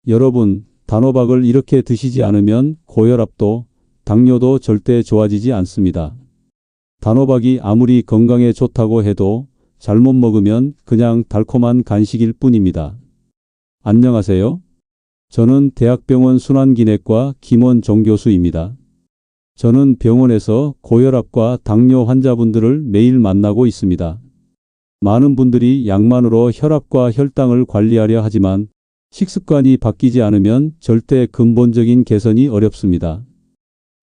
여러분, 단호박을 이렇게 드시지 않으면 고혈압도 당뇨도 절대 좋아지지 않습니다. 단호박이 아무리 건강에 좋다고 해도 잘못 먹으면 그냥 달콤한 간식일 뿐입니다. 안녕하세요. 저는 대학병원 순환기내과 김원종 교수입니다. 저는 병원에서 고혈압과 당뇨 환자분들을 매일 만나고 있습니다. 많은 분들이 약만으로 혈압과 혈당을 관리하려 하지만 식습관이 바뀌지 않으면 절대 근본적인 개선이 어렵습니다.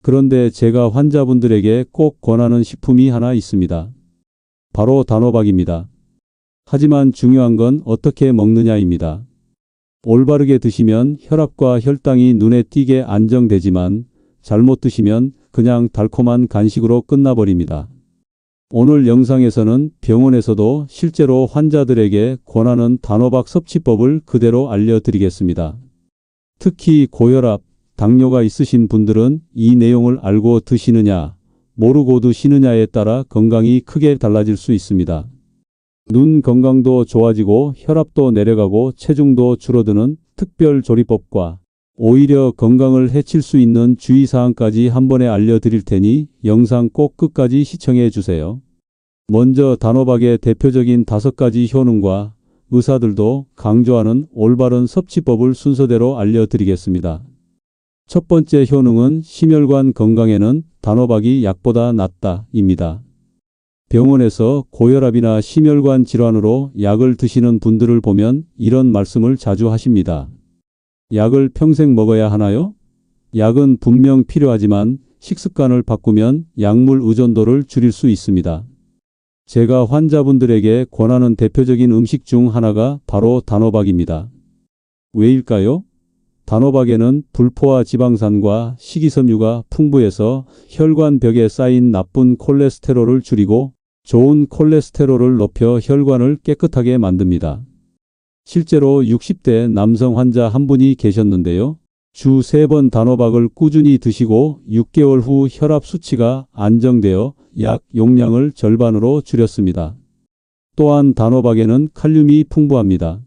그런데 제가 환자분들에게 꼭 권하는 식품이 하나 있습니다. 바로 단호박입니다. 하지만 중요한 건 어떻게 먹느냐입니다. 올바르게 드시면 혈압과 혈당이 눈에 띄게 안정되지만 잘못 드시면 그냥 달콤한 간식으로 끝나버립니다. 오늘 영상에서는 병원에서도 실제로 환자들에게 권하는 단호박 섭취법을 그대로 알려드리겠습니다. 특히 고혈압, 당뇨가 있으신 분들은 이 내용을 알고 드시느냐, 모르고 드시느냐에 따라 건강이 크게 달라질 수 있습니다. 눈 건강도 좋아지고 혈압도 내려가고 체중도 줄어드는 특별 조리법과 오히려 건강을 해칠 수 있는 주의사항까지 한 번에 알려드릴 테니 영상 꼭 끝까지 시청해 주세요. 먼저 단호박의 대표적인 5가지 효능과 의사들도 강조하는 올바른 섭취법을 순서대로 알려드리겠습니다. 첫 번째 효능은 심혈관 건강에는 단호박이 약보다 낫다입니다. 병원에서 고혈압이나 심혈관 질환으로 약을 드시는 분들을 보면 이런 말씀을 자주 하십니다. 약을 평생 먹어야 하나요? 약은 분명 필요하지만 식습관을 바꾸면 약물 의존도를 줄일 수 있습니다. 제가 환자분들에게 권하는 대표적인 음식 중 하나가 바로 단호박입니다. 왜일까요? 단호박에는 불포화 지방산과 식이섬유가 풍부해서 혈관벽에 쌓인 나쁜 콜레스테롤을 줄이고 좋은 콜레스테롤을 높여 혈관을 깨끗하게 만듭니다. 실제로 60대 남성 환자 한 분이 계셨는데요. 주 3번 단호박을 꾸준히 드시고 6개월 후 혈압 수치가 안정되어 약 용량을 절반으로 줄였습니다. 또한 단호박에는 칼륨이 풍부합니다.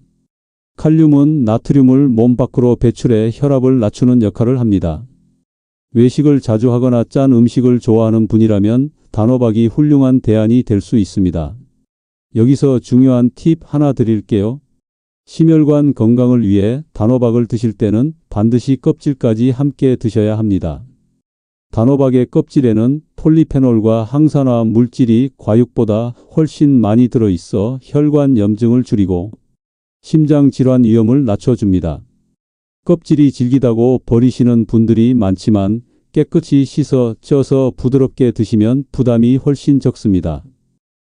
칼륨은 나트륨을 몸 밖으로 배출해 혈압을 낮추는 역할을 합니다. 외식을 자주 하거나 짠 음식을 좋아하는 분이라면 단호박이 훌륭한 대안이 될 수 있습니다. 여기서 중요한 팁 하나 드릴게요. 심혈관 건강을 위해 단호박을 드실 때는 반드시 껍질까지 함께 드셔야 합니다. 단호박의 껍질에는 폴리페놀과 항산화 물질이 과육보다 훨씬 많이 들어있어 혈관 염증을 줄이고 심장 질환 위험을 낮춰줍니다. 껍질이 질기다고 버리시는 분들이 많지만 깨끗이 씻어 쪄서 부드럽게 드시면 부담이 훨씬 적습니다.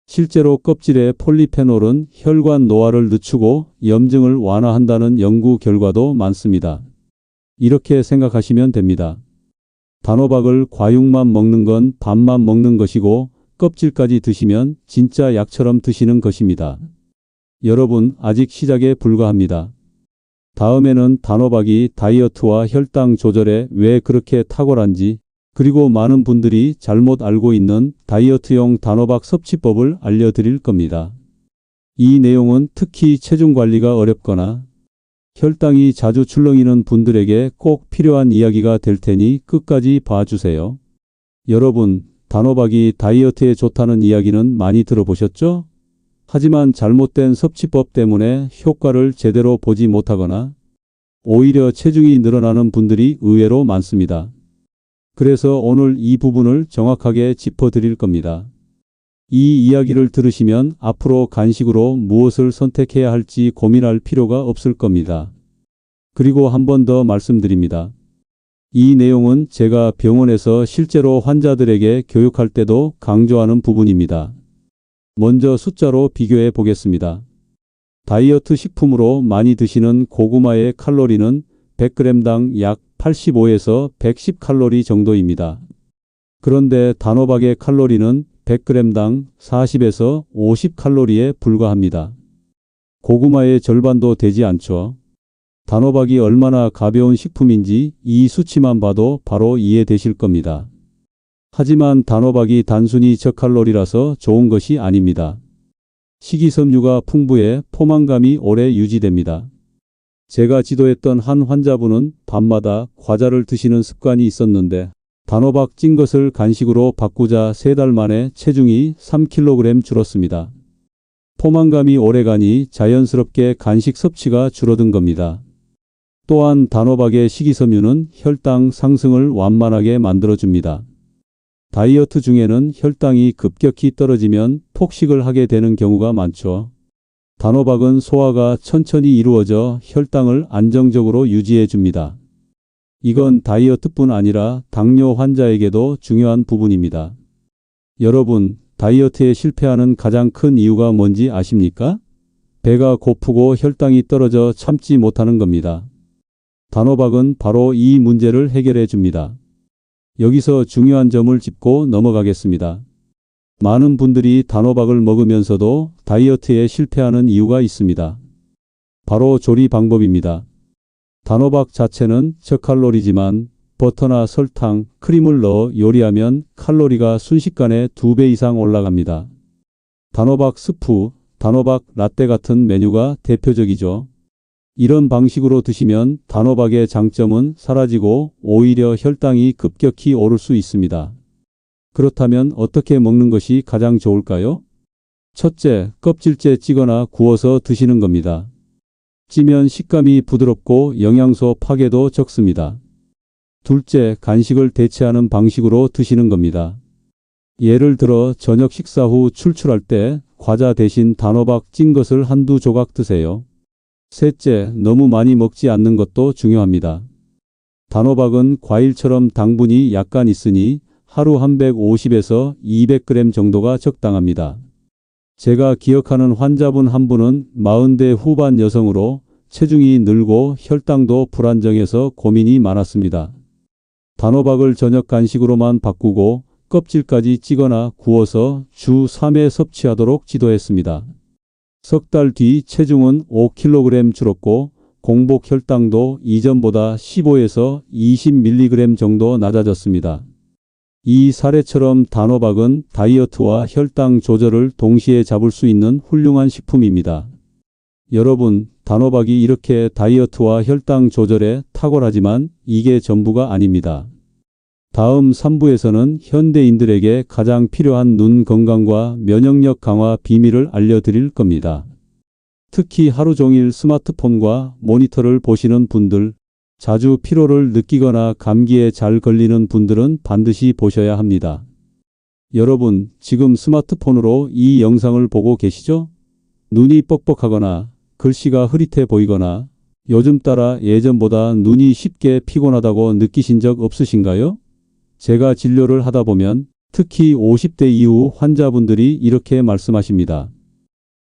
실제로 껍질의 폴리페놀은 혈관 노화를 늦추고 염증을 완화한다는 연구 결과도 많습니다. 이렇게 생각하시면 됩니다. 단호박을 과육만 먹는 건 반만 먹는 것이고 껍질까지 드시면 진짜 약처럼 드시는 것입니다. 여러분, 아직 시작에 불과합니다. 다음에는 단호박이 다이어트와 혈당 조절에 왜 그렇게 탁월한지, 그리고 많은 분들이 잘못 알고 있는 다이어트용 단호박 섭취법을 알려드릴 겁니다. 이 내용은 특히 체중 관리가 어렵거나 혈당이 자주 출렁이는 분들에게 꼭 필요한 이야기가 될 테니 끝까지 봐주세요. 여러분, 단호박이 다이어트에 좋다는 이야기는 많이 들어보셨죠? 하지만 잘못된 섭취법 때문에 효과를 제대로 보지 못하거나 오히려 체중이 늘어나는 분들이 의외로 많습니다. 그래서 오늘 이 부분을 정확하게 짚어드릴 겁니다. 이 이야기를 들으시면 앞으로 간식으로 무엇을 선택해야 할지 고민할 필요가 없을 겁니다. 그리고 한 번 더 말씀드립니다. 이 내용은 제가 병원에서 실제로 환자들에게 교육할 때도 강조하는 부분입니다. 먼저 숫자로 비교해 보겠습니다. 다이어트 식품으로 많이 드시는 고구마의 칼로리는 100g당 약 85에서 110칼로리 정도입니다. 그런데 단호박의 칼로리는 100g당 40에서 50칼로리에 불과합니다. 고구마의 절반도 되지 않죠. 단호박이 얼마나 가벼운 식품인지 이 수치만 봐도 바로 이해되실 겁니다. 하지만 단호박이 단순히 저칼로리라서 좋은 것이 아닙니다. 식이섬유가 풍부해 포만감이 오래 유지됩니다. 제가 지도했던 한 환자분은 밤마다 과자를 드시는 습관이 있었는데 단호박 찐 것을 간식으로 바꾸자 3달 만에 체중이 3kg 줄었습니다. 포만감이 오래가니 자연스럽게 간식 섭취가 줄어든 겁니다. 또한 단호박의 식이섬유는 혈당 상승을 완만하게 만들어줍니다. 다이어트 중에는 혈당이 급격히 떨어지면 폭식을 하게 되는 경우가 많죠. 단호박은 소화가 천천히 이루어져 혈당을 안정적으로 유지해 줍니다. 이건 다이어트뿐 아니라 당뇨 환자에게도 중요한 부분입니다. 여러분, 다이어트에 실패하는 가장 큰 이유가 뭔지 아십니까? 배가 고프고 혈당이 떨어져 참지 못하는 겁니다. 단호박은 바로 이 문제를 해결해 줍니다. 여기서 중요한 점을 짚고 넘어가겠습니다. 많은 분들이 단호박을 먹으면서도 다이어트에 실패하는 이유가 있습니다. 바로 조리 방법입니다. 단호박 자체는 저칼로리지만 버터나 설탕, 크림을 넣어 요리하면 칼로리가 순식간에 2배 이상 올라갑니다. 단호박 스프, 단호박 라떼 같은 메뉴가 대표적이죠. 이런 방식으로 드시면 단호박의 장점은 사라지고 오히려 혈당이 급격히 오를 수 있습니다. 그렇다면 어떻게 먹는 것이 가장 좋을까요? 첫째, 껍질째 찌거나 구워서 드시는 겁니다. 찌면 식감이 부드럽고 영양소 파괴도 적습니다. 둘째, 간식을 대체하는 방식으로 드시는 겁니다. 예를 들어 저녁 식사 후 출출할 때 과자 대신 단호박 찐 것을 한두 조각 드세요. 셋째, 너무 많이 먹지 않는 것도 중요합니다. 단호박은 과일처럼 당분이 약간 있으니 하루 150에서 200g 정도가 적당합니다. 제가 기억하는 환자분 한 분은 40대 후반 여성으로 체중이 늘고 혈당도 불안정해서 고민이 많았습니다. 단호박을 저녁 간식으로만 바꾸고 껍질까지 찌거나 구워서 주 3회 섭취하도록 지도했습니다. 석 달 뒤 체중은 5kg 줄었고 공복 혈당도 이전보다 15에서 20mg 정도 낮아졌습니다. 이 사례처럼 단호박은 다이어트와 혈당 조절을 동시에 잡을 수 있는 훌륭한 식품입니다. 여러분, 단호박이 이렇게 다이어트와 혈당 조절에 탁월하지만 이게 전부가 아닙니다. 다음 3부에서는 현대인들에게 가장 필요한 눈 건강과 면역력 강화 비밀을 알려드릴 겁니다. 특히 하루 종일 스마트폰과 모니터를 보시는 분들, 자주 피로를 느끼거나 감기에 잘 걸리는 분들은 반드시 보셔야 합니다. 여러분, 지금 스마트폰으로 이 영상을 보고 계시죠? 눈이 뻑뻑하거나 글씨가 흐릿해 보이거나 요즘 따라 예전보다 눈이 쉽게 피곤하다고 느끼신 적 없으신가요? 제가 진료를 하다 보면 특히 50대 이후 환자분들이 이렇게 말씀하십니다.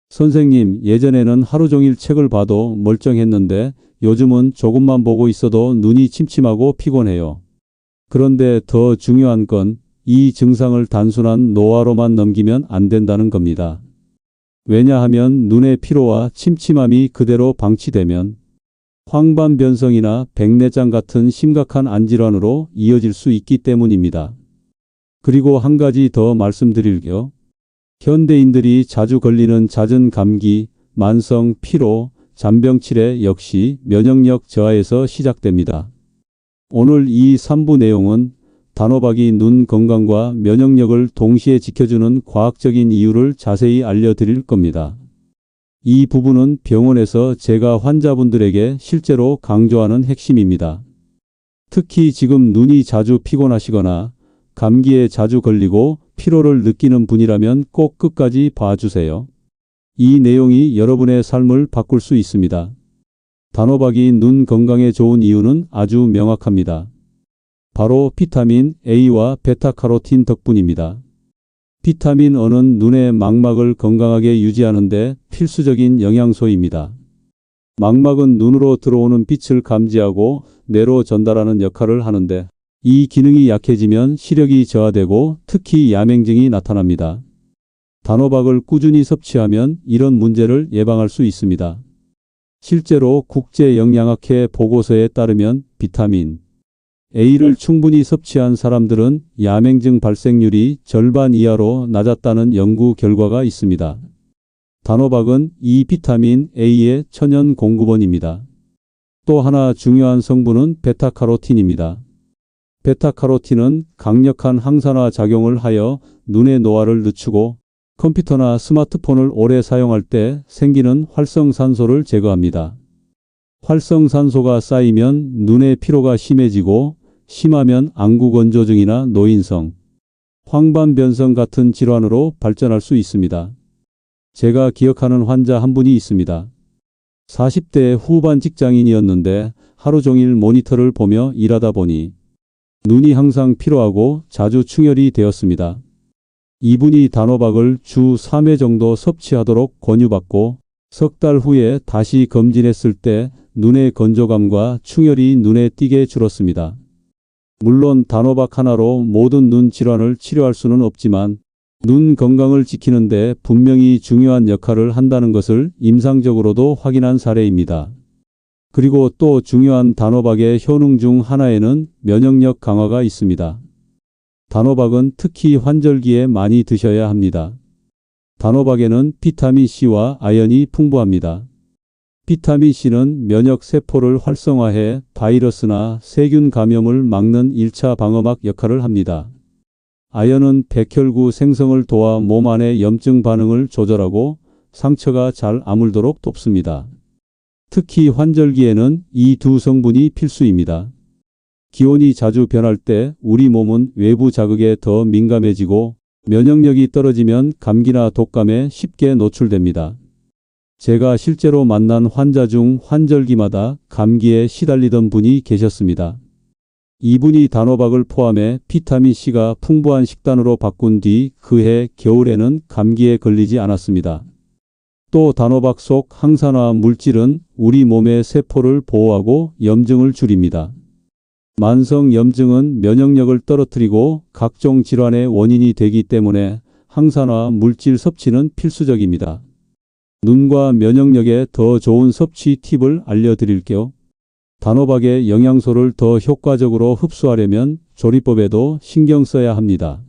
선생님, 예전에는 하루 종일 책을 봐도 멀쩡했는데 요즘은 조금만 보고 있어도 눈이 침침하고 피곤해요. 그런데 더 중요한 건 이 증상을 단순한 노화로만 넘기면 안 된다는 겁니다. 왜냐하면 눈의 피로와 침침함이 그대로 방치되면 황반변성이나 백내장 같은 심각한 안질환으로 이어질 수 있기 때문입니다. 그리고 한 가지 더 말씀드릴게요. 현대인들이 자주 걸리는 잦은 감기, 만성 피로, 잔병치레 역시 면역력 저하에서 시작됩니다. 오늘 이 3부 내용은 단호박이 눈 건강과 면역력을 동시에 지켜주는 과학적인 이유를 자세히 알려드릴 겁니다. 이 부분은 병원에서 제가 환자분들에게 실제로 강조하는 핵심입니다. 특히 지금 눈이 자주 피곤하시거나 감기에 자주 걸리고 피로를 느끼는 분이라면 꼭 끝까지 봐주세요. 이 내용이 여러분의 삶을 바꿀 수 있습니다. 단호박이 눈 건강에 좋은 이유는 아주 명확합니다. 바로 비타민 A와 베타카로틴 덕분입니다. 비타민 A는 눈의 망막을 건강하게 유지하는 데 필수적인 영양소입니다. 망막은 눈으로 들어오는 빛을 감지하고 뇌로 전달하는 역할을 하는데 이 기능이 약해지면 시력이 저하되고 특히 야맹증이 나타납니다. 단호박을 꾸준히 섭취하면 이런 문제를 예방할 수 있습니다. 실제로 국제영양학회 보고서에 따르면 비타민 A를 충분히 섭취한 사람들은 야맹증 발생률이 절반 이하로 낮았다는 연구 결과가 있습니다. 단호박은 이 비타민 A의 천연 공급원입니다. 또 하나 중요한 성분은 베타카로틴입니다. 베타카로틴은 강력한 항산화 작용을 하여 눈의 노화를 늦추고 컴퓨터나 스마트폰을 오래 사용할 때 생기는 활성산소를 제거합니다. 활성산소가 쌓이면 눈의 피로가 심해지고 심하면 안구건조증이나 노인성, 황반변성 같은 질환으로 발전할 수 있습니다. 제가 기억하는 환자 한 분이 있습니다. 40대 후반 직장인이었는데 하루 종일 모니터를 보며 일하다 보니 눈이 항상 피로하고 자주 충혈이 되었습니다. 이분이 단호박을 주 3회 정도 섭취하도록 권유받고 석 달 후에 다시 검진했을 때 눈의 건조감과 충혈이 눈에 띄게 줄었습니다. 물론 단호박 하나로 모든 눈 질환을 치료할 수는 없지만 눈 건강을 지키는 데 분명히 중요한 역할을 한다는 것을 임상적으로도 확인한 사례입니다. 그리고 또 중요한 단호박의 효능 중 하나에는 면역력 강화가 있습니다. 단호박은 특히 환절기에 많이 드셔야 합니다. 단호박에는 비타민C와 아연이 풍부합니다. 비타민C는 면역 세포를 활성화해 바이러스나 세균 감염을 막는 1차 방어막 역할을 합니다. 아연은 백혈구 생성을 도와 몸 안의 염증 반응을 조절하고 상처가 잘 아물도록 돕습니다. 특히 환절기에는 이 두 성분이 필수입니다. 기온이 자주 변할 때 우리 몸은 외부 자극에 더 민감해지고 면역력이 떨어지면 감기나 독감에 쉽게 노출됩니다. 제가 실제로 만난 환자 중 환절기마다 감기에 시달리던 분이 계셨습니다. 이분이 단호박을 포함해 비타민C가 풍부한 식단으로 바꾼 뒤 그해 겨울에는 감기에 걸리지 않았습니다. 또 단호박 속 항산화 물질은 우리 몸의 세포를 보호하고 염증을 줄입니다. 만성 염증은 면역력을 떨어뜨리고 각종 질환의 원인이 되기 때문에 항산화 물질 섭취는 필수적입니다. 눈과 면역력에 더 좋은 섭취 팁을 알려드릴게요. 단호박의 영양소를 더 효과적으로 흡수하려면 조리법에도 신경 써야 합니다.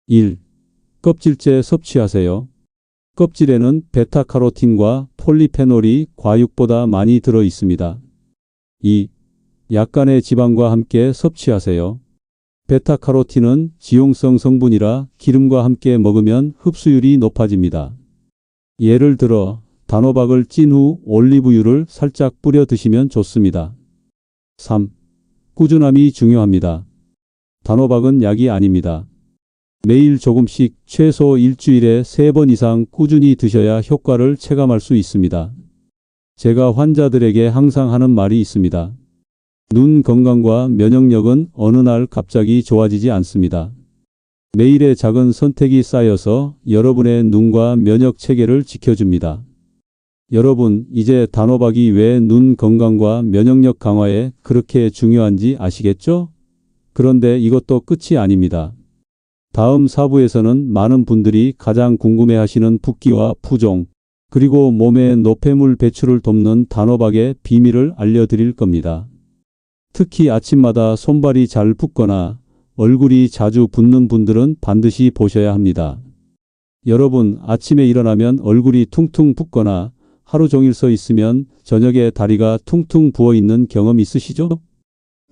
1. 껍질째 섭취하세요. 껍질에는 베타카로틴과 폴리페놀이 과육보다 많이 들어 있습니다. 2. 약간의 지방과 함께 섭취하세요. 베타카로틴은 지용성 성분이라 기름과 함께 먹으면 흡수율이 높아집니다. 예를 들어 단호박을 찐 후 올리브유를 살짝 뿌려 드시면 좋습니다. 3. 꾸준함이 중요합니다. 단호박은 약이 아닙니다. 매일 조금씩 최소 일주일에 3번 이상 꾸준히 드셔야 효과를 체감할 수 있습니다. 제가 환자들에게 항상 하는 말이 있습니다. 눈 건강과 면역력은 어느 날 갑자기 좋아지지 않습니다. 매일의 작은 선택이 쌓여서 여러분의 눈과 면역 체계를 지켜줍니다. 여러분, 이제 단호박이 왜 눈 건강과 면역력 강화에 그렇게 중요한지 아시겠죠? 그런데 이것도 끝이 아닙니다. 다음 4부에서는 많은 분들이 가장 궁금해하시는 붓기와 부종, 그리고 몸의 노폐물 배출을 돕는 단호박의 비밀을 알려드릴 겁니다. 특히 아침마다 손발이 잘 붓거나 얼굴이 자주 붓는 분들은 반드시 보셔야 합니다. 여러분, 아침에 일어나면 얼굴이 퉁퉁 붓거나 하루 종일 서 있으면 저녁에 다리가 퉁퉁 부어 있는 경험 있으시죠?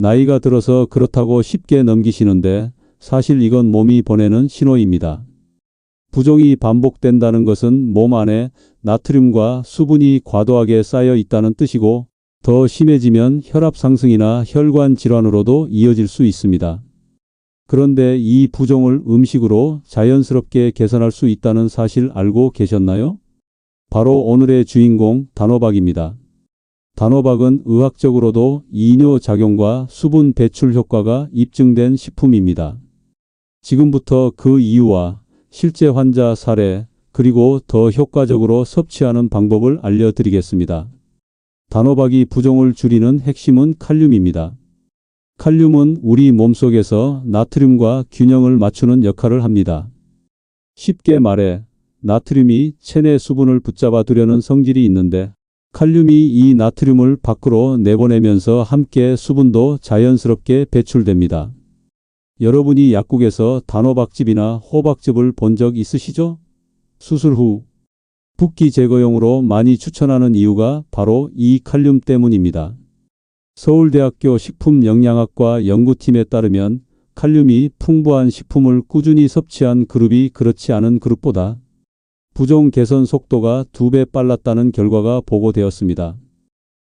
나이가 들어서 그렇다고 쉽게 넘기시는데 사실 이건 몸이 보내는 신호입니다. 부종이 반복된다는 것은 몸 안에 나트륨과 수분이 과도하게 쌓여 있다는 뜻이고 더 심해지면 혈압 상승이나 혈관 질환으로도 이어질 수 있습니다. 그런데 이 부종을 음식으로 자연스럽게 개선할 수 있다는 사실 알고 계셨나요? 바로 오늘의 주인공 단호박입니다. 단호박은 의학적으로도 이뇨작용과 수분 배출 효과가 입증된 식품입니다. 지금부터 그 이유와 실제 환자 사례, 그리고 더 효과적으로 섭취하는 방법을 알려드리겠습니다. 단호박이 부종을 줄이는 핵심은 칼륨입니다. 칼륨은 우리 몸속에서 나트륨과 균형을 맞추는 역할을 합니다. 쉽게 말해 나트륨이 체내 수분을 붙잡아 두려는 성질이 있는데 칼륨이 이 나트륨을 밖으로 내보내면서 함께 수분도 자연스럽게 배출됩니다. 여러분이 약국에서 단호박즙이나 호박즙을 본 적 있으시죠? 수술 후 붓기 제거용으로 많이 추천하는 이유가 바로 이 칼륨 때문입니다. 서울대학교 식품영양학과 연구팀에 따르면 칼륨이 풍부한 식품을 꾸준히 섭취한 그룹이 그렇지 않은 그룹보다 부종 개선 속도가 2배 빨랐다는 결과가 보고되었습니다.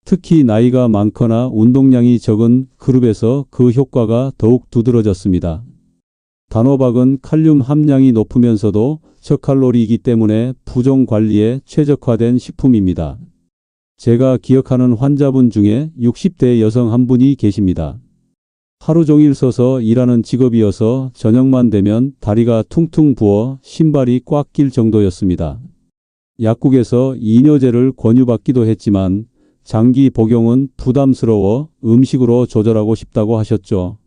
특히 나이가 많거나 운동량이 적은 그룹에서 그 효과가 더욱 두드러졌습니다. 단호박은 칼륨 함량이 높으면서도 저칼로리이기 때문에 부종 관리에 최적화된 식품입니다. 제가 기억하는 환자분 중에 60대 여성 한 분이 계십니다. 하루 종일 서서 일하는 직업이어서 저녁만 되면 다리가 퉁퉁 부어 신발이 꽉 낄 정도였습니다. 약국에서 이뇨제를 권유받기도 했지만 장기 복용은 부담스러워 음식으로 조절하고 싶다고 하셨죠.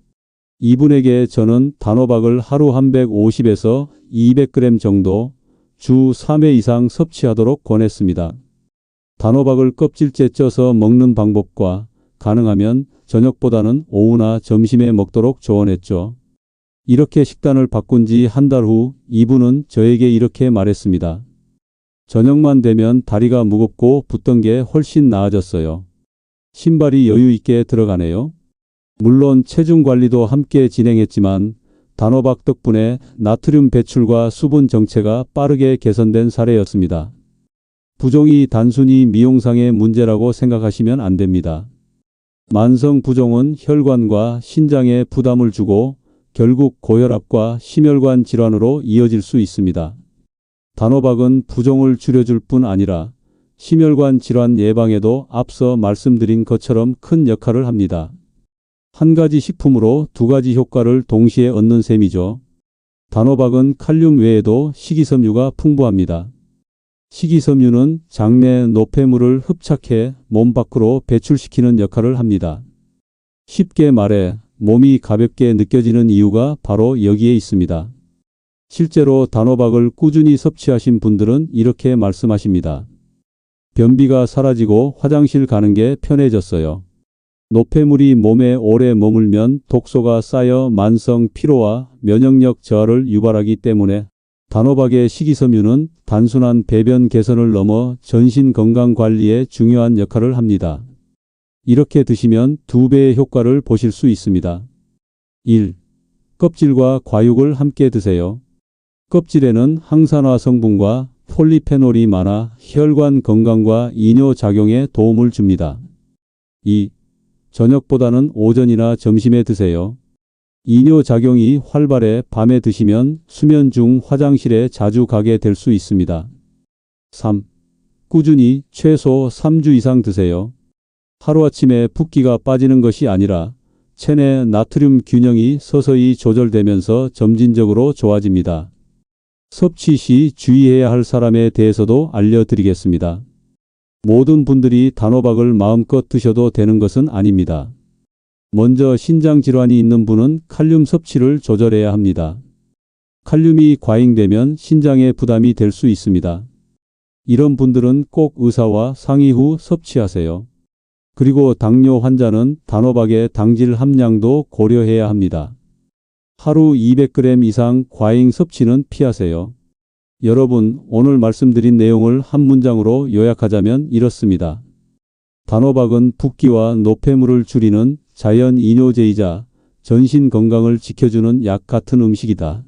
이분에게 저는 단호박을 하루 150에서 200g 정도 주 3회 이상 섭취하도록 권했습니다. 단호박을 껍질째 쪄서 먹는 방법과 가능하면 저녁보다는 오후나 점심에 먹도록 조언했죠. 이렇게 식단을 바꾼 지 한 달 후 이분은 저에게 이렇게 말했습니다. 저녁만 되면 다리가 무겁고 붓던 게 훨씬 나아졌어요. 신발이 여유 있게 들어가네요. 물론 체중 관리도 함께 진행했지만 단호박 덕분에 나트륨 배출과 수분 정체가 빠르게 개선된 사례였습니다. 부종이 단순히 미용상의 문제라고 생각하시면 안 됩니다. 만성 부종은 혈관과 신장에 부담을 주고 결국 고혈압과 심혈관 질환으로 이어질 수 있습니다. 단호박은 부종을 줄여줄 뿐 아니라 심혈관 질환 예방에도 앞서 말씀드린 것처럼 큰 역할을 합니다. 한 가지 식품으로 두 가지 효과를 동시에 얻는 셈이죠. 단호박은 칼륨 외에도 식이섬유가 풍부합니다. 식이섬유는 장내 노폐물을 흡착해 몸 밖으로 배출시키는 역할을 합니다. 쉽게 말해 몸이 가볍게 느껴지는 이유가 바로 여기에 있습니다. 실제로 단호박을 꾸준히 섭취하신 분들은 이렇게 말씀하십니다. 변비가 사라지고 화장실 가는 게 편해졌어요. 노폐물이 몸에 오래 머물면 독소가 쌓여 만성 피로와 면역력 저하를 유발하기 때문에 단호박의 식이섬유는 단순한 배변 개선을 넘어 전신 건강 관리에 중요한 역할을 합니다. 이렇게 드시면 2배의 효과를 보실 수 있습니다. 1. 껍질과 과육을 함께 드세요. 껍질에는 항산화 성분과 폴리페놀이 많아 혈관 건강과 이뇨 작용에 도움을 줍니다. 2. 저녁보다는 오전이나 점심에 드세요. 이뇨 작용이 활발해 밤에 드시면 수면 중 화장실에 자주 가게 될 수 있습니다. 3. 꾸준히 최소 3주 이상 드세요. 하루아침에 붓기가 빠지는 것이 아니라 체내 나트륨 균형이 서서히 조절되면서 점진적으로 좋아집니다. 섭취 시 주의해야 할 사람에 대해서도 알려드리겠습니다. 모든 분들이 단호박을 마음껏 드셔도 되는 것은 아닙니다. 먼저 신장 질환이 있는 분은 칼륨 섭취를 조절해야 합니다. 칼륨이 과잉되면 신장에 부담이 될 수 있습니다. 이런 분들은 꼭 의사와 상의 후 섭취하세요. 그리고 당뇨 환자는 단호박의 당질 함량도 고려해야 합니다. 하루 200g 이상 과잉 섭취는 피하세요. 여러분, 오늘 말씀드린 내용을 한 문장으로 요약하자면 이렇습니다. 단호박은 붓기와 노폐물을 줄이는 자연 이뇨제이자 전신 건강을 지켜주는 약 같은 음식이다.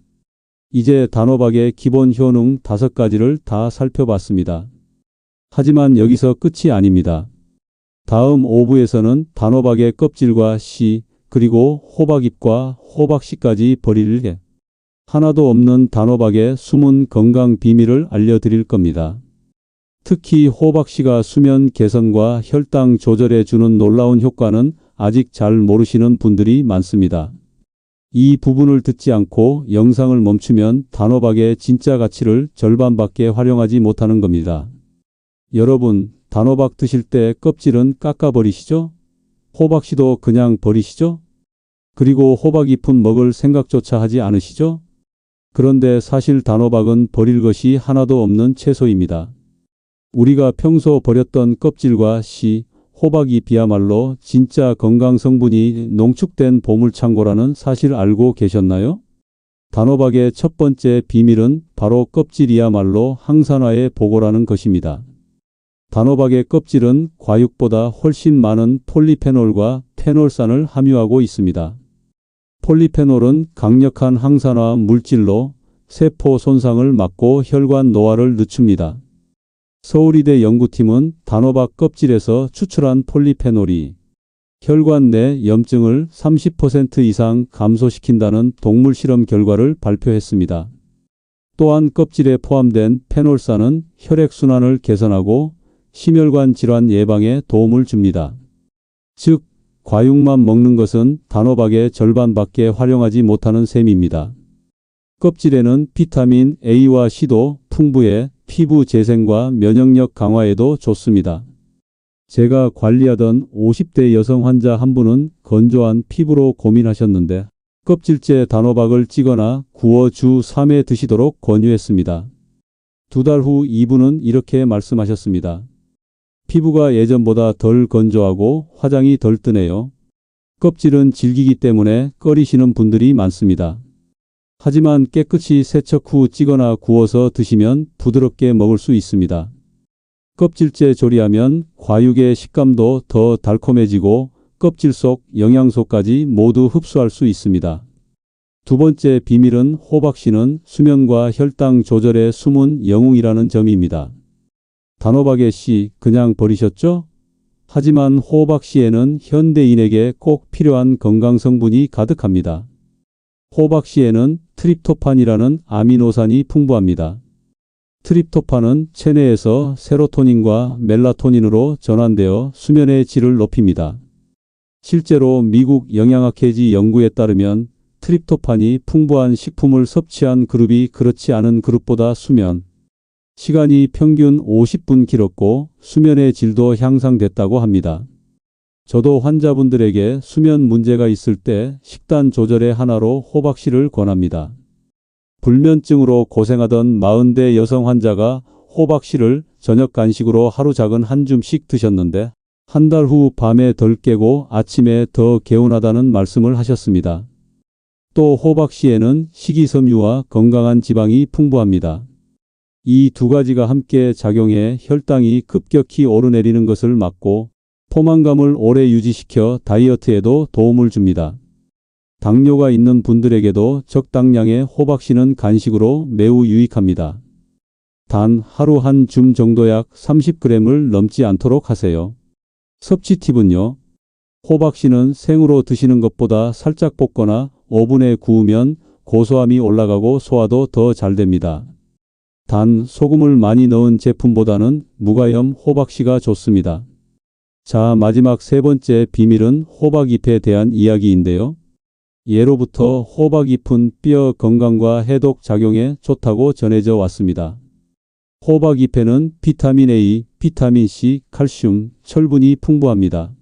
이제 단호박의 기본 효능 5가지를 다 살펴봤습니다. 하지만 여기서 끝이 아닙니다. 다음 5부에서는 단호박의 껍질과 씨, 그리고 호박잎과 호박씨까지 버릴 하나도 없는 단호박의 숨은 건강 비밀을 알려드릴 겁니다. 특히 호박씨가 수면 개선과 혈당 조절에 주는 놀라운 효과는 아직 잘 모르시는 분들이 많습니다. 이 부분을 듣지 않고 영상을 멈추면 단호박의 진짜 가치를 절반밖에 활용하지 못하는 겁니다. 여러분, 단호박 드실 때 껍질은 깎아버리시죠? 호박씨도 그냥 버리시죠? 그리고 호박잎은 먹을 생각조차 하지 않으시죠? 그런데 사실 단호박은 버릴 것이 하나도 없는 채소입니다. 우리가 평소 버렸던 껍질과 씨, 호박잎이야말로 진짜 건강 성분이 농축된 보물창고라는 사실 알고 계셨나요? 단호박의 첫 번째 비밀은 바로 껍질이야말로 항산화의 보고라는 것입니다. 단호박의 껍질은 과육보다 훨씬 많은 폴리페놀과 페놀산을 함유하고 있습니다. 폴리페놀은 강력한 항산화 물질로 세포 손상을 막고 혈관 노화를 늦춥니다. 서울의대 연구팀은 단호박 껍질에서 추출한 폴리페놀이 혈관 내 염증을 30% 이상 감소시킨다는 동물 실험 결과를 발표했습니다. 또한 껍질에 포함된 페놀산은 혈액순환을 개선하고 심혈관 질환 예방에 도움을 줍니다. 즉, 과육만 먹는 것은 단호박의 절반밖에 활용하지 못하는 셈입니다. 껍질에는 비타민 A와 C도 풍부해 피부 재생과 면역력 강화에도 좋습니다. 제가 관리하던 50대 여성 환자 한 분은 건조한 피부로 고민하셨는데 껍질째 단호박을 찌거나 구워 주 3회 드시도록 권유했습니다. 2달 후 이분은 이렇게 말씀하셨습니다. 피부가 예전보다 덜 건조하고 화장이 덜 뜨네요. 껍질은 질기기 때문에 꺼리시는 분들이 많습니다. 하지만 깨끗이 세척 후 찌거나 구워서 드시면 부드럽게 먹을 수 있습니다. 껍질째 조리하면 과육의 식감도 더 달콤해지고 껍질 속 영양소까지 모두 흡수할 수 있습니다. 두 번째 비밀은 호박씨는 수면과 혈당 조절의 숨은 영웅이라는 점입니다. 단호박의 씨 그냥 버리셨죠? 하지만 호박씨에는 현대인에게 꼭 필요한 건강성분이 가득합니다. 호박씨에는 트립토판이라는 아미노산이 풍부합니다. 트립토판은 체내에서 세로토닌과 멜라토닌으로 전환되어 수면의 질을 높입니다. 실제로 미국 영양학회지 연구에 따르면 트립토판이 풍부한 식품을 섭취한 그룹이 그렇지 않은 그룹보다 수면 시간이 평균 50분 길었고 수면의 질도 향상됐다고 합니다. 저도 환자분들에게 수면 문제가 있을 때 식단 조절의 하나로 호박씨를 권합니다. 불면증으로 고생하던 40대 여성 환자가 호박씨를 저녁 간식으로 하루 작은 한 줌씩 드셨는데 한 달 후 밤에 덜 깨고 아침에 더 개운하다는 말씀을 하셨습니다. 또 호박씨에는 식이섬유와 건강한 지방이 풍부합니다. 이 두 가지가 함께 작용해 혈당이 급격히 오르내리는 것을 막고 포만감을 오래 유지시켜 다이어트에도 도움을 줍니다. 당뇨가 있는 분들에게도 적당량의 호박씨는 간식으로 매우 유익합니다. 단 하루 한 줌 정도 약 30g을 넘지 않도록 하세요. 섭취 팁은요. 호박씨는 생으로 드시는 것보다 살짝 볶거나 오븐에 구우면 고소함이 올라가고 소화도 더 잘 됩니다. 단 소금을 많이 넣은 제품보다는 무가염 호박씨가 좋습니다. 자, 마지막 세 번째 비밀은 호박잎에 대한 이야기인데요. 예로부터 호박잎은 뼈 건강과 해독 작용에 좋다고 전해져 왔습니다. 호박잎에는 비타민 A, 비타민 C, 칼슘, 철분이 풍부합니다.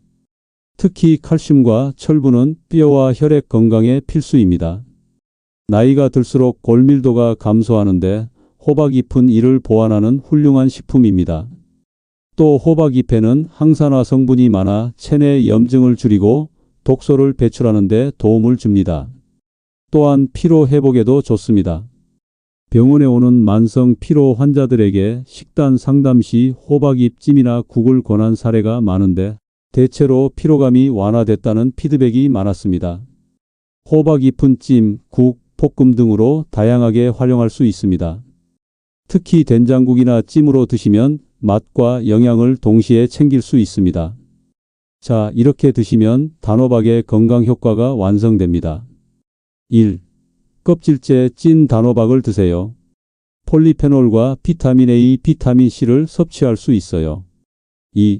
특히 칼슘과 철분은 뼈와 혈액 건강에 필수입니다. 나이가 들수록 골밀도가 감소하는데 호박잎은 이를 보완하는 훌륭한 식품입니다. 또 호박잎에는 항산화 성분이 많아 체내 염증을 줄이고 독소를 배출하는 데 도움을 줍니다. 또한 피로 회복에도 좋습니다. 병원에 오는 만성 피로 환자들에게 식단 상담 시 호박잎 찜이나 국을 권한 사례가 많은데 대체로 피로감이 완화됐다는 피드백이 많았습니다. 호박잎은 찜, 국, 볶음 등으로 다양하게 활용할 수 있습니다. 특히 된장국이나 찜으로 드시면 맛과 영양을 동시에 챙길 수 있습니다. 자, 이렇게 드시면 단호박의 건강 효과가 완성됩니다. 1. 껍질째 찐 단호박을 드세요. 폴리페놀과 비타민 A, 비타민 C를 섭취할 수 있어요. 2.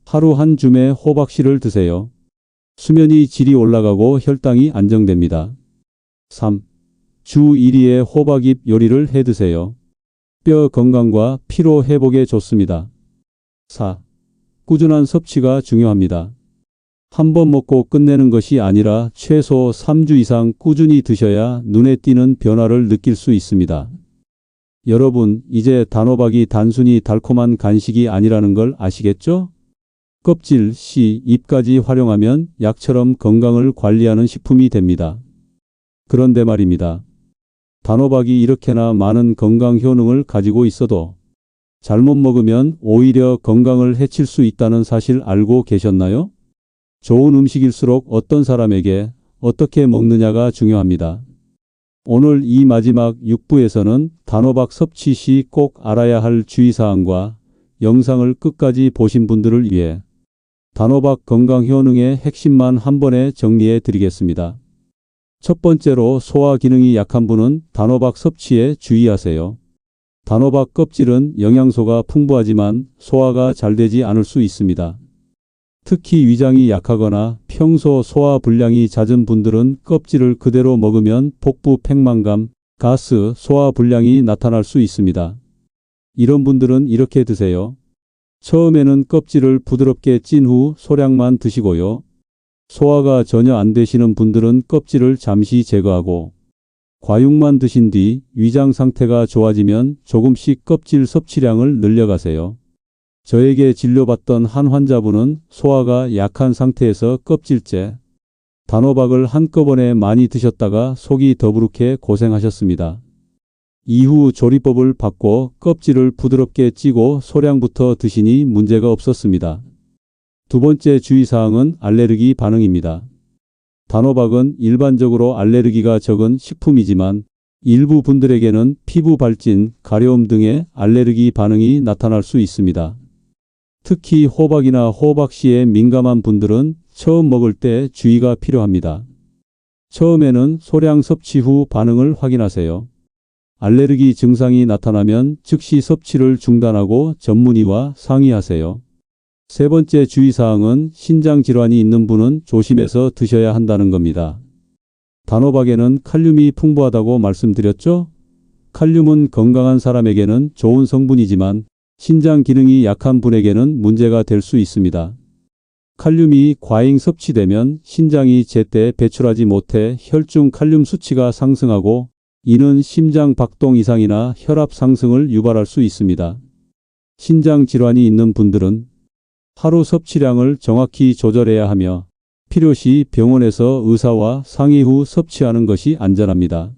하루 한 줌의 호박씨를 드세요. 수면이 질이 올라가고 혈당이 안정됩니다. 3. 주 1회의 호박잎 요리를 해 드세요. 뼈 건강과 피로 회복에 좋습니다. 4. 꾸준한 섭취가 중요합니다. 한 번 먹고 끝내는 것이 아니라 최소 3주 이상 꾸준히 드셔야 눈에 띄는 변화를 느낄 수 있습니다. 여러분, 이제 단호박이 단순히 달콤한 간식이 아니라는 걸 아시겠죠? 껍질, 씨, 잎까지 활용하면 약처럼 건강을 관리하는 식품이 됩니다. 그런데 말입니다. 단호박이 이렇게나 많은 건강 효능을 가지고 있어도 잘못 먹으면 오히려 건강을 해칠 수 있다는 사실 알고 계셨나요? 좋은 음식일수록 어떤 사람에게 어떻게 먹느냐가 중요합니다. 오늘 이 마지막 6부에서는 단호박 섭취 시 꼭 알아야 할 주의사항과 영상을 끝까지 보신 분들을 위해 단호박 건강 효능의 핵심만 한 번에 정리해 드리겠습니다. 첫 번째로 소화 기능이 약한 분은 단호박 섭취에 주의하세요. 단호박 껍질은 영양소가 풍부하지만 소화가 잘 되지 않을 수 있습니다. 특히 위장이 약하거나 평소 소화 불량이 잦은 분들은 껍질을 그대로 먹으면 복부 팽만감, 가스, 소화 불량이 나타날 수 있습니다. 이런 분들은 이렇게 드세요. 처음에는 껍질을 부드럽게 찐 후 소량만 드시고요. 소화가 전혀 안 되시는 분들은 껍질을 잠시 제거하고 과육만 드신 뒤 위장 상태가 좋아지면 조금씩 껍질 섭취량을 늘려가세요. 저에게 진료받던 한 환자분은 소화가 약한 상태에서 껍질째 단호박을 한꺼번에 많이 드셨다가 속이 더부룩해 고생하셨습니다. 이후 조리법을 바꿔 껍질을 부드럽게 찌고 소량부터 드시니 문제가 없었습니다. 두 번째 주의사항은 알레르기 반응입니다. 단호박은 일반적으로 알레르기가 적은 식품이지만 일부 분들에게는 피부 발진, 가려움 등의 알레르기 반응이 나타날 수 있습니다. 특히 호박이나 호박씨에 민감한 분들은 처음 먹을 때 주의가 필요합니다. 처음에는 소량 섭취 후 반응을 확인하세요. 알레르기 증상이 나타나면 즉시 섭취를 중단하고 전문의와 상의하세요. 세 번째 주의사항은 신장 질환이 있는 분은 조심해서 드셔야 한다는 겁니다. 단호박에는 칼륨이 풍부하다고 말씀드렸죠? 칼륨은 건강한 사람에게는 좋은 성분이지만 신장 기능이 약한 분에게는 문제가 될 수 있습니다. 칼륨이 과잉 섭취되면 신장이 제때 배출하지 못해 혈중 칼륨 수치가 상승하고 이는 심장 박동 이상이나 혈압 상승을 유발할 수 있습니다. 신장 질환이 있는 분들은 하루 섭취량을 정확히 조절해야 하며 필요시 병원에서 의사와 상의 후 섭취하는 것이 안전합니다.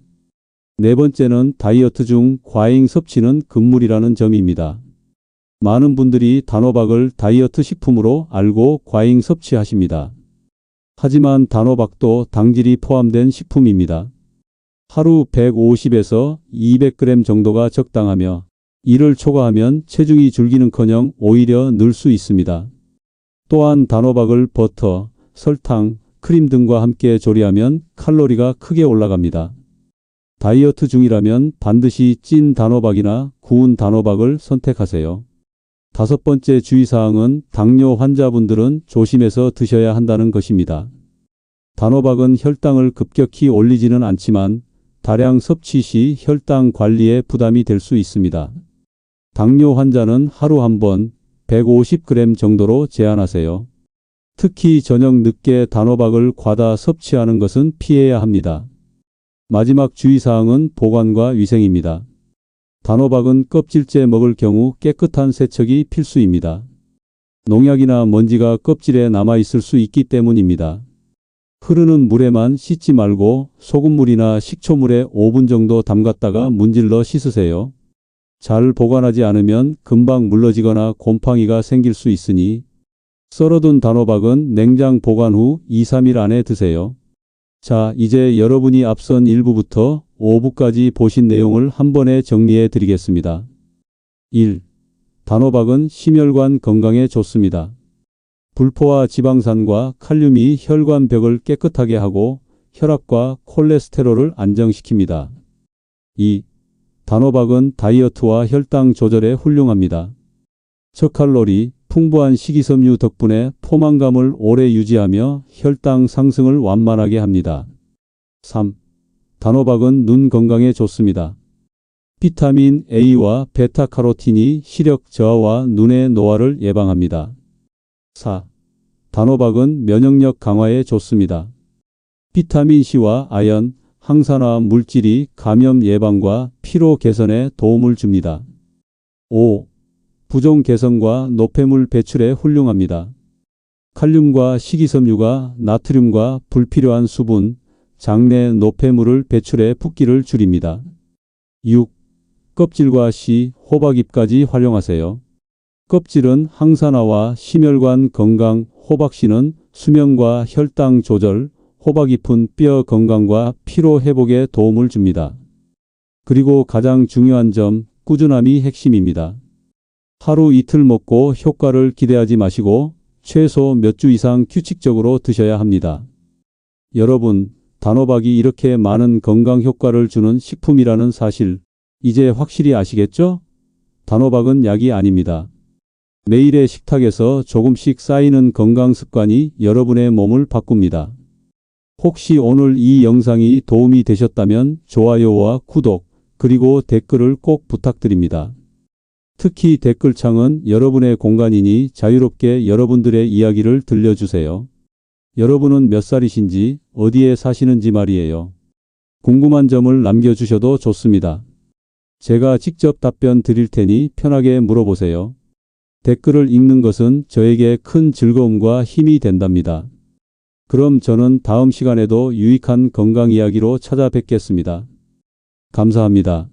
네 번째는 다이어트 중 과잉 섭취는 금물이라는 점입니다. 많은 분들이 단호박을 다이어트 식품으로 알고 과잉 섭취하십니다. 하지만 단호박도 당질이 포함된 식품입니다. 하루 150에서 200g 정도가 적당하며 이를 초과하면 체중이 줄기는커녕 오히려 늘 수 있습니다. 또한 단호박을 버터, 설탕, 크림 등과 함께 조리하면 칼로리가 크게 올라갑니다. 다이어트 중이라면 반드시 찐 단호박이나 구운 단호박을 선택하세요. 다섯 번째 주의사항은 당뇨 환자분들은 조심해서 드셔야 한다는 것입니다. 단호박은 혈당을 급격히 올리지는 않지만 다량 섭취 시 혈당 관리에 부담이 될 수 있습니다. 당뇨 환자는 하루 한 번 150g 정도로 제한하세요. 특히 저녁 늦게 단호박을 과다 섭취하는 것은 피해야 합니다. 마지막 주의사항은 보관과 위생입니다. 단호박은 껍질째 먹을 경우 깨끗한 세척이 필수입니다. 농약이나 먼지가 껍질에 남아있을 수 있기 때문입니다. 흐르는 물에만 씻지 말고 소금물이나 식초물에 5분 정도 담갔다가 문질러 씻으세요. 잘 보관하지 않으면 금방 물러지거나 곰팡이가 생길 수 있으니 썰어둔 단호박은 냉장 보관 후 2-3일 안에 드세요. 자, 이제 여러분이 앞선 1부부터 5부까지 보신 내용을 한 번에 정리해 드리겠습니다. 1. 단호박은 심혈관 건강에 좋습니다. 불포화 지방산과 칼륨이 혈관벽을 깨끗하게 하고 혈압과 콜레스테롤을 안정시킵니다. 2. 단호박은 다이어트와 혈당 조절에 훌륭합니다. 저칼로리, 풍부한 식이섬유 덕분에 포만감을 오래 유지하며 혈당 상승을 완만하게 합니다. 3. 단호박은 눈 건강에 좋습니다. 비타민 A와 베타카로틴이 시력 저하와 눈의 노화를 예방합니다. 4. 단호박은 면역력 강화에 좋습니다. 비타민C와 아연, 항산화 물질이 감염 예방과 피로 개선에 도움을 줍니다. 5. 부종 개선과 노폐물 배출에 훌륭합니다. 칼륨과 식이섬유가 나트륨과 불필요한 수분, 장내 노폐물을 배출해 붓기를 줄입니다. 6. 껍질과 씨, 호박잎까지 활용하세요. 껍질은 항산화와 심혈관 건강, 호박씨는 수면과 혈당 조절, 호박잎은 뼈 건강과 피로 회복에 도움을 줍니다. 그리고 가장 중요한 점, 꾸준함이 핵심입니다. 하루 이틀 먹고 효과를 기대하지 마시고 최소 몇 주 이상 규칙적으로 드셔야 합니다. 여러분, 단호박이 이렇게 많은 건강 효과를 주는 식품이라는 사실, 이제 확실히 아시겠죠? 단호박은 약이 아닙니다. 매일의 식탁에서 조금씩 쌓이는 건강 습관이 여러분의 몸을 바꿉니다. 혹시 오늘 이 영상이 도움이 되셨다면 좋아요와 구독, 그리고 댓글을 꼭 부탁드립니다. 특히 댓글창은 여러분의 공간이니 자유롭게 여러분들의 이야기를 들려주세요. 여러분은 몇 살이신지, 어디에 사시는지 말이에요. 궁금한 점을 남겨주셔도 좋습니다. 제가 직접 답변 드릴 테니 편하게 물어보세요. 댓글을 읽는 것은 저에게 큰 즐거움과 힘이 된답니다. 그럼 저는 다음 시간에도 유익한 건강 이야기로 찾아뵙겠습니다. 감사합니다.